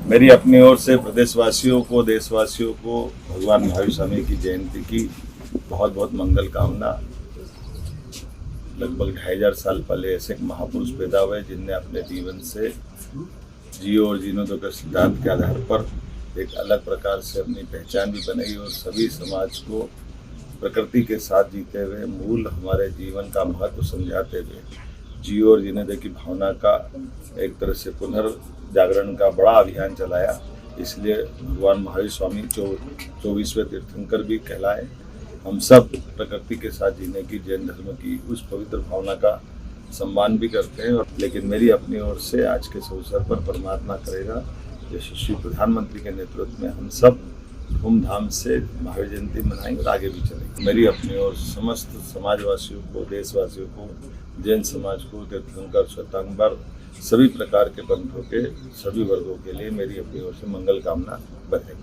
मेरी अपनी ओर से प्रदेशवासियों को, देशवासियों को भगवान महावीर स्वामी की जयंती की बहुत बहुत मंगल कामना। लगभग 2500 साल पहले ऐसे एक महापुरुष पैदा हुए जिनने अपने जीवन से जियो और जीनो दो के सिद्धांत के आधार पर एक अलग प्रकार से अपनी पहचान भी बनाई और सभी समाज को प्रकृति के साथ जीते हुए मूल हमारे जीवन का महत्व समझाते हुए जियो और जीने दो की भावना का एक तरह से पुनर्जागरण का बड़ा अभियान चलाया। इसलिए भगवान महावीर स्वामी 24वें तीर्थंकर भी कहलाए। हम सब प्रकृति के साथ जीने की, जैन धर्म की उस पवित्र भावना का सम्मान भी करते हैं। और लेकिन मेरी अपनी ओर से आज के इस अवसर पर परमात्मा करेगा यशस्वी प्रधानमंत्री के नेतृत्व में हम सब धूमधाम से महावीर जयंती मनाएंगे और आगे भी चलेंगे। मेरी अपनी ओर समस्त समाजवासियों को, देशवासियों को, जैन समाज को, तीर्थंकर, श्वेतांबर, सभी प्रकार के पंथों के सभी वर्गों के लिए मेरी अपनी ओर से मंगल कामना बधाई।